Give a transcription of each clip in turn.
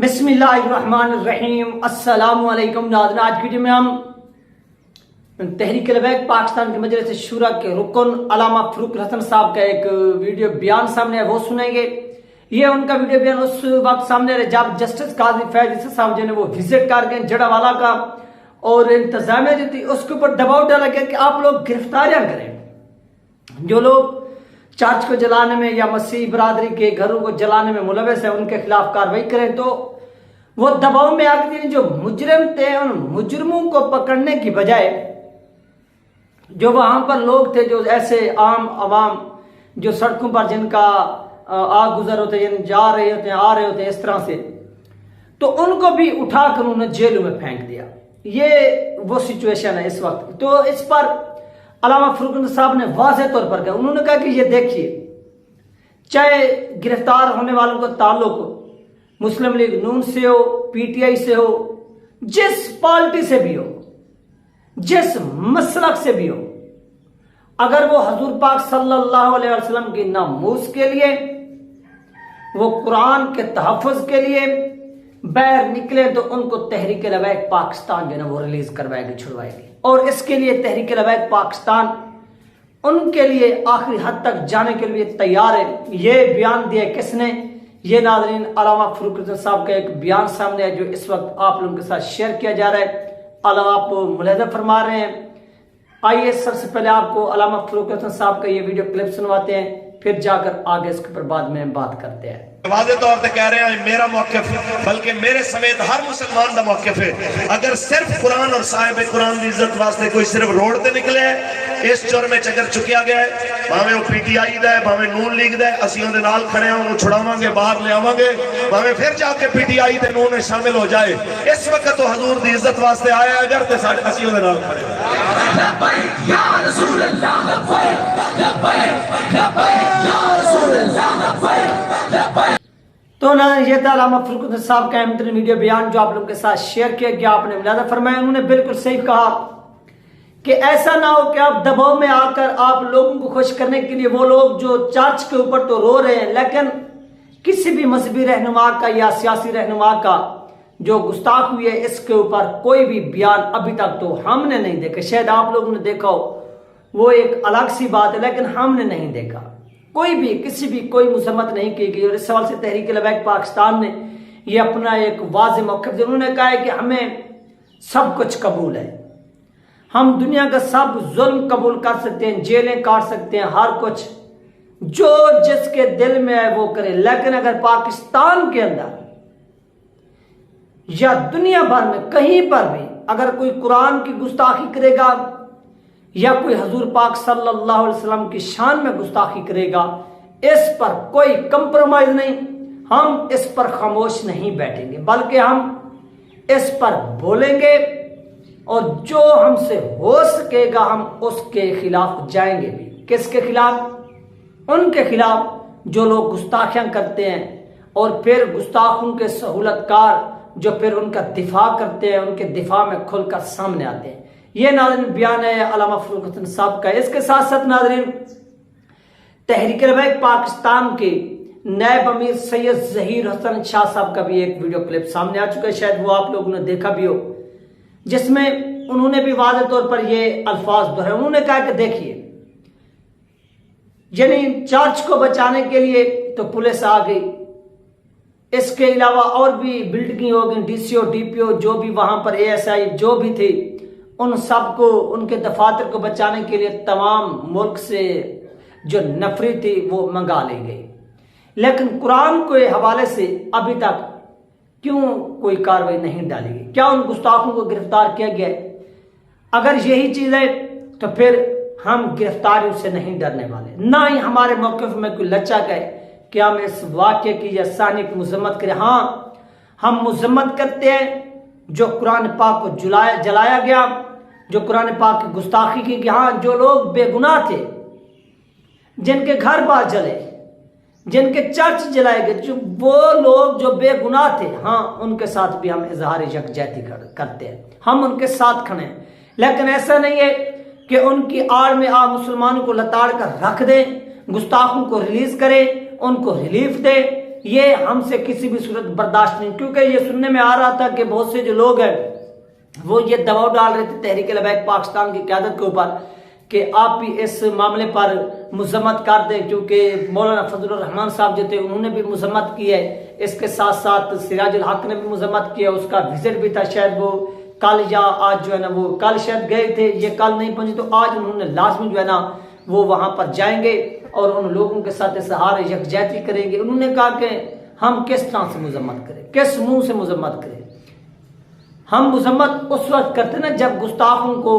बिस्मिल्लाहिर्रहमानिर्रहीम अस्सलामु अलैकुम नाज़रीन। आज की वीडियो में हम तहरीक लबैक पाकिस्तान के मजलिस शूरा के रुकन अल्लामा फरूक हसन साहब का एक वीडियो बयान सामने है, वो सुनेंगे। ये उनका वीडियो बयान उस वक्त सामने रहे जब जस्टिस काजी फैज इसा साहब जो ने वो विजिट कर गए जड़ावाला का, और इंतजामिया जो थी उसके ऊपर दबाव डाला गया कि आप लोग गिरफ्तारियां करें। जो लोग चर्च को जलाने में या मसीह बरादरी के घरों को जलाने में मुलविस है उनके खिलाफ कार्रवाई करें। तो वो दबाव में आ गए। जो मुजरिम थे उन मुजरिमों को पकड़ने की बजाय जो वहां पर लोग थे, जो ऐसे आम आवाम जो सड़कों पर जिनका आ गुजर होते, जिन जा रहे होते हैं आ रहे होते हैं इस तरह से, तो उनको भी उठाकर उन्होंने जेलों में फेंक दिया। ये वो सिचुएशन है इस वक्त। तो इस पर अल्लामा फरूक हसन साहब ने वाज़ेह तौर पर कहा, उन्होंने कहा कि ये देखिए, चाहे गिरफ्तार होने वालों का ताल्लुक मुस्लिम लीग नून से हो, पीटीआई से हो, जिस पार्टी से भी हो, जिस मसलक से भी हो, अगर वो हजूर पाक सल्लल्लाहु अलैहि वसल्लम की नामूस के लिए, वो कुरान के तहफ़्फ़ुज़ के लिए बाहर निकले तो उनको तहरीक लबैक पाकिस्तान जो है वो रिलीज करवाएगी, छुड़वाएगी। और इसके लिए तहरीक लबैक पाकिस्तान उनके लिए आखिरी हद तक जाने के लिए तैयार है। ये बयान दिया किसने? ये नाज़रीन अल्लामा फरूक हसन साहब का एक बयान सामने है जो इस वक्त आप लोगों के साथ शेयर किया जा रहा है। आप मुलाहिज़ा फरमा रहे हैं। आइए सबसे पहले आपको अल्लामा फरूक हसन साहब का ये वीडियो क्लिप सुनवाते हैं, फिर जाकर आगे इसके ऊपर बाद में बात करते हैं। वाज़े तौर पे कह रहे हैं, मेरा मौक़िफ़ बल्कि मेरे समेत हर मुसलमान का मौक़िफ़ है। अगर सिर्फ कुरान और साहिब कुरान की इज्जत वास्ते कोई सिर्फ रोड ते निकले इस जुर्म च अगर चुकिया गया है, भावें वो पीटीआई दा है, भावें नून लीग दा है, असीं उहदे नाल खड़े हां, उहनूं छुड़ावांगे, बाहर ले आवांगे, भावें फिर जाके पीटीआई ते नून में शामिल हो जाए। इस वक्त तो हजूर की इज्जत वास्ते आया अगर ते साडे असीं उहदे नाल खड़े हां। लब्बैक या रसूल अल्लाह, लब्बैक लब्बैक लब्बैक या रसूल अल्लाह, लब्बैक लब्बैक। तो ना ये था अल्लामा फरूक हसन साहब का अहम वीडियो बयान जो आप लोगों के साथ शेयर किया गया। आपने मुलाहिज़ा फरमाया, उन्होंने बिल्कुल सही कहा कि ऐसा ना हो कि आप दबाव में आकर आप लोगों को खुश करने के लिए, वो लोग जो चर्च के ऊपर तो रो रहे हैं लेकिन किसी भी मजहबी रहनुमा का या सियासी रहनुमा का जो गुस्ताख हुई है इसके ऊपर कोई भी बयान अभी तक तो हमने नहीं देखा। शायद आप लोगों ने देखा हो, वो एक अलग सी बात है, लेकिन हमने नहीं देखा। कोई भी किसी भी कोई मजम्मत नहीं की गई। और इस सवाल से तहरीक लबैक पाकिस्तान ने ये अपना एक वाज़ेह मौक़िफ़, उन्होंने कहा है कि हमें सब कुछ कबूल है, हम दुनिया का सब जुल्म कबूल कर सकते हैं, जेलें काट सकते हैं, हर कुछ जो जिसके दिल में है वो करे। लेकिन अगर पाकिस्तान के अंदर या दुनिया भर में कहीं पर भी अगर कोई कुरान की गुस्ताखी करेगा या कोई हजूर पाक सल्लल्लाहु अलैहि वसल्लम की शान में गुस्ताखी करेगा, इस पर कोई कंप्रोमाइज नहीं। हम इस पर खामोश नहीं बैठेंगे, बल्कि हम इस पर बोलेंगे और जो हमसे हो सकेगा हम उसके खिलाफ जाएंगे भी। किसके खिलाफ? उनके खिलाफ जो लोग गुस्ताखियां करते हैं और फिर गुस्ताखों के सहूलतकार जो फिर उनका दिफा करते हैं, उनके दिफा में खुलकर सामने आते हैं। ये नाज़रीन बयान है अल्लामा फरूक हसन साहब का। इसके साथ साथ नाज़रीन तहरीक लबैक पाकिस्तान के नायब अमीर सैयद ज़हीर हसन शाह साहब का भी एक वीडियो क्लिप सामने आ चुका है, शायद वो आप लोगों ने देखा भी हो, जिसमें उन्होंने भी वाज़ेह तौर पर ये अल्फाज दोहराए। उन्होंने कहा कि देखिए, यानी चर्च को बचाने के लिए तो पुलिस आ गई, इसके अलावा और भी बिल्डिंग हो गई, डीसीओ डीपीओ जो भी वहां पर एएसआई जो भी थे, उन सबको उनके दफातर को बचाने के लिए तमाम मुल्क से जो नफरी थी वो मंगा ली गई। लेकिन कुरान के हवाले से अभी तक क्यों कोई कार्रवाई नहीं डाली गई? क्या उन गुस्ताखों को गिरफ्तार किया गया? अगर यही चीज है तो फिर हम गिरफ्तारियों से नहीं डरने वाले, ना ही हमारे मौक़िफ़ में कोई लचक है कि हम इस वाक़े की या सानी की मजम्मत करें। हाँ, हम मजम्मत करते हैं जो कुरान पाक को जलाया गया, जो कुरान पाक की गुस्ताखी की। हाँ, जो लोग बेगुनाह थे, जिनके घर बार जले, जिनके चर्च जलाए गए, जो वो लोग जो बेगुनाह थे, हाँ उनके साथ भी हम इजहार यकजहती करते हैं, हम उनके साथ खड़े हैं। लेकिन ऐसा नहीं है कि उनकी आड़ में आप मुसलमानों को लताड़ कर रख दें, गुस्ताखों को रिलीज करें, उनको रिलीफ दें, ये हमसे किसी भी सूरत बर्दाश्त नहीं। क्योंकि ये सुनने में आ रहा था कि बहुत से जो लोग हैं वो ये दबाव डाल रहे थे तहरीक लबैक पाकिस्तान की क़यादत के ऊपर कि आप भी इस मामले पर मजम्मत कर दें, क्योंकि मौलाना फजलुर रहमान साहब जो थे उन्होंने भी मजम्मत की है। इसके साथ साथ सिराजुल हक ने भी मजम्मत किया, उसका विजिट भी था, शायद वो कल या आज जो है ना, वो कल शायद गए थे, ये कल नहीं पहुंचे, तो आज उन्होंने लाजमी जो है ना वो वहां पर जाएंगे और उन लोगों के साथ सहारे यकजहती करेंगे। उन्होंने कहा कि हम किस तरह से मजम्मत करें, किस मुंह से मजम्मत करें। हम मजम्मत उस वक्त करते ना जब गुस्ताखों को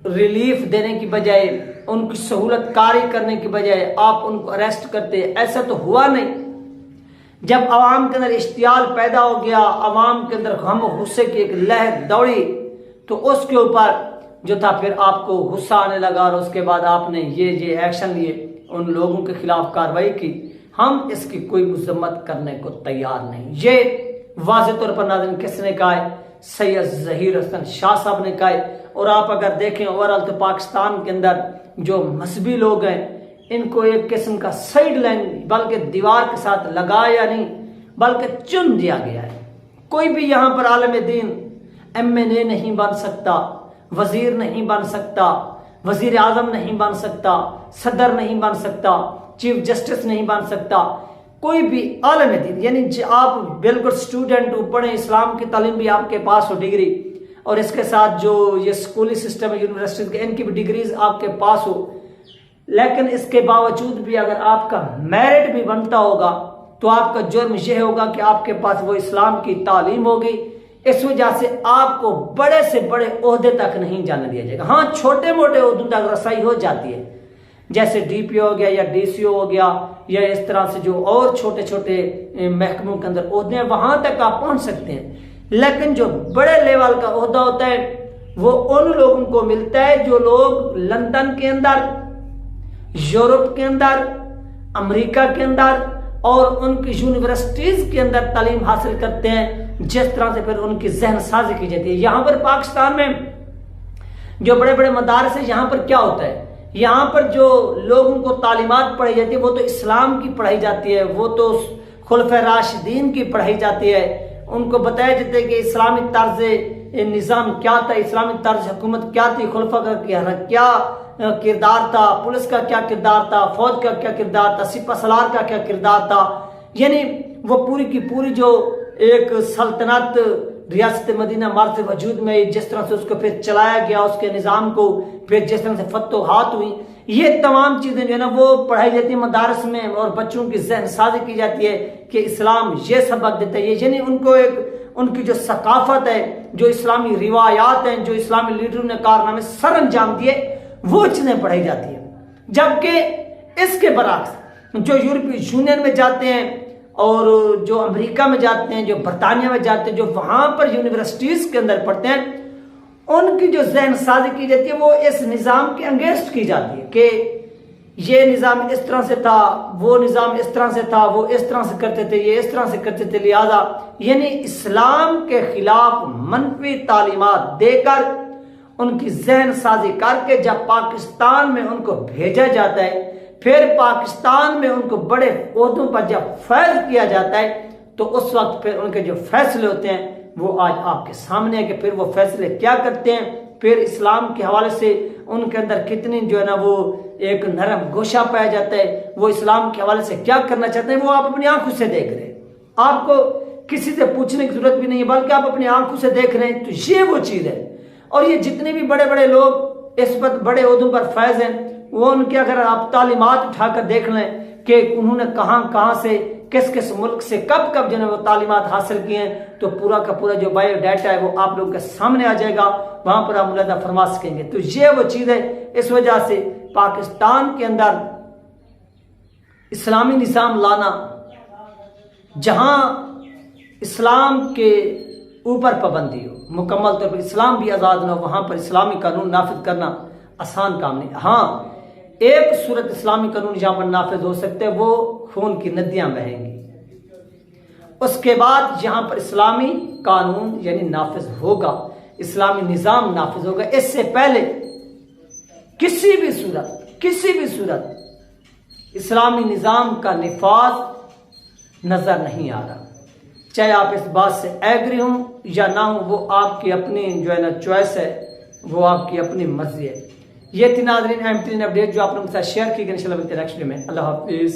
रिलीफ देने की बजाय, उनकी सहूलत कारी करने की बजाय आप उनको अरेस्ट करते। ऐसा तो हुआ नहीं। जब आवाम के अंदर इश्तियाल पैदा हो गया, आवाम के अंदर गम गुस्से की एक लहर दौड़ी, तो उसके ऊपर जो था फिर आपको गुस्सा आने लगा और उसके बाद आपने ये एक्शन लिए, उन लोगों के खिलाफ कार्रवाई की। हम इसकी कोई मजम्मत करने को तैयार नहीं। ये वाज़ेह तौर पर नाज़रीन किसने कहा है? सैयद ज़हीर हसन शाह साहब ने कहा है। और आप अगर देखें ओवरऑल तो पाकिस्तान के अंदर जो मजहबी लोग हैं इनको एक किस्म का साइड लाइन, बल्कि दीवार के साथ लगाया नहीं बल्कि चुन दिया गया है। कोई भी यहाँ पर आलम दीन MNA नहीं बन सकता, वजीर नहीं बन सकता, वजीर आजम नहीं बन सकता, सदर नहीं बन सकता, चीफ जस्टिस नहीं बन सकता। कोई भी आलम दीन, यानी आप बिल्कुल स्टूडेंट हो, पढ़े, इस्लाम की तालीम भी आपके पास हो डिग्री, और इसके साथ जो ये स्कूली सिस्टम है यूनिवर्सिटी के, इनकी भी डिग्रीज आपके पास हो, लेकिन इसके बावजूद भी अगर आपका मेरिट भी बनता होगा तो आपका जुर्म यह होगा कि आपके पास वो इस्लाम की तालीम होगी। इस वजह से आपको बड़े से बड़े ओहदे तक नहीं जाने दिया जाएगा। हाँ, छोटे मोटे ओहदों तक रसाई हो जाती है, जैसे DPO हो गया या DCO हो गया, या इस तरह से जो और छोटे छोटे महकमों के अंदर ओहदे हैं वहां तक आप पहुंच सकते हैं। लेकिन जो बड़े लेवल का ओहदा होता है वो उन लोगों को मिलता है जो लोग लंदन के अंदर, यूरोप के अंदर, अमेरिका के अंदर और उनकी यूनिवर्सिटीज के अंदर तालीम हासिल करते हैं, जिस तरह से फिर उनकी जहन साजी की जाती है। यहां पर पाकिस्तान में जो बड़े बड़े मदारस है, यहां पर क्या होता है, यहां पर जो लोगों को तालीमात पढ़ाई जाती है वो तो इस्लाम की पढ़ाई जाती है, वो तो खुलफा राशिदीन की पढ़ाई जाती है। उनको बताया जाता है कि इस्लामी तर्ज निज़ाम क्या था, इस्लामी तर्ज हुकूमत क्या थी, खुलफा का क्या किरदार था, पुलिस का क्या किरदार था, फौज का क्या किरदार था, सिपह सलार का क्या किरदार था। यानी वो पूरी की पूरी जो एक सल्तनत रियासत मदीना मार से वजूद में जिस तरह से उसको फिर चलाया गया, उसके निज़ाम को फिर जिस तरह से फतोहात हुई, ये तमाम चीज़ें जो है ना वो पढ़ाई जाती है मदारस में, और बच्चों की जहन साजी की जाती है कि इस्लाम ये सबक देता है। यानी उनको एक उनकी जो सकाफत है, जो इस्लामी रिवायात हैं, जो इस्लामी लीडरों ने कारनामे सर अंजाम दिए, वो चीज़ें पढ़ाई जाती है। जबकि इसके बरक्स जो यूरोपीय यूनियन में जाते हैं और जो अमेरिका में जाते हैं, जो बरतानिया में जाते हैं, जो वहां पर यूनिवर्सिटीज के अंदर पढ़ते हैं, उनकी जो जहन साजी की जाती है वो इस निज़ाम के अगेंस्ट की जाती है कि ये निज़ाम इस तरह से था, वो निज़ाम इस तरह से था, वो इस तरह से करते थे, ये इस तरह से करते थे। लिहाजा यानी इस्लाम के खिलाफ मनफी तालीमात देकर उनकी जहन साजी करके जब पाकिस्तान में उनको भेजा जाता है, फिर पाकिस्तान में उनको बड़े ओहदों पर जब फैज किया जाता है, तो उस वक्त फिर उनके जो फैसले होते हैं वो आज आपके सामने है कि फिर वो फैसले क्या करते हैं। फिर इस्लाम के हवाले से उनके अंदर कितनी जो है ना वो एक नरम गोशा पाया जाता है, वो इस्लाम के हवाले से क्या करना चाहते हैं वो आप अपनी आंखों से देख रहे हैं। आपको किसी से पूछने की जरूरत भी नहीं है, बल्कि आप अपनी आंखों से देख रहे हैं। तो ये वो चीज़ है। और ये जितने भी बड़े बड़े लोग इस पर बड़े ओहदों पर फैज हैं, वो उनके अगर आप तालीमात उठाकर देख लें कि उन्होंने कहाँ से, किस किस मुल्क से कब कब जो है वो तालीमात हासिल किए हैं, तो पूरा का पूरा जो बायोडाटा है वो आप लोगों के सामने आ जाएगा, वहां पर आप मुलादा फरमा सकेंगे। तो ये वो चीज़ है। इस वजह से पाकिस्तान के अंदर इस्लामी निज़ाम लाना, जहां इस्लाम के ऊपर पाबंदी हो, मुकम्मल तौर पर इस्लाम भी आज़ाद ना हो, वहां पर इस्लामी कानून नाफिज करना आसान काम नहीं। हाँ, एक सूरत इस्लामी कानून जहां पर नाफिज हो सकते हैं वो खून की नदियां बहेंगी, उसके बाद जहां पर इस्लामी कानून यानी नाफिज होगा, इस्लामी निज़ाम नाफिज होगा। इससे पहले किसी भी सूरत इस्लामी निज़ाम का निफाज नजर नहीं आ रहा। चाहे आप इस बात से एग्री हो या ना हो, वो आपकी अपनी जो है ना चॉइस है, वो आपकी अपनी मर्जी है। ये थी नाज़रीन अहम तरीन अपडेट जो आप लोगों के साथ शेयर की गई। इंशाल्लाह मिलते हैं नेक्स्ट वीडियो में। अल्लाह हाफिज।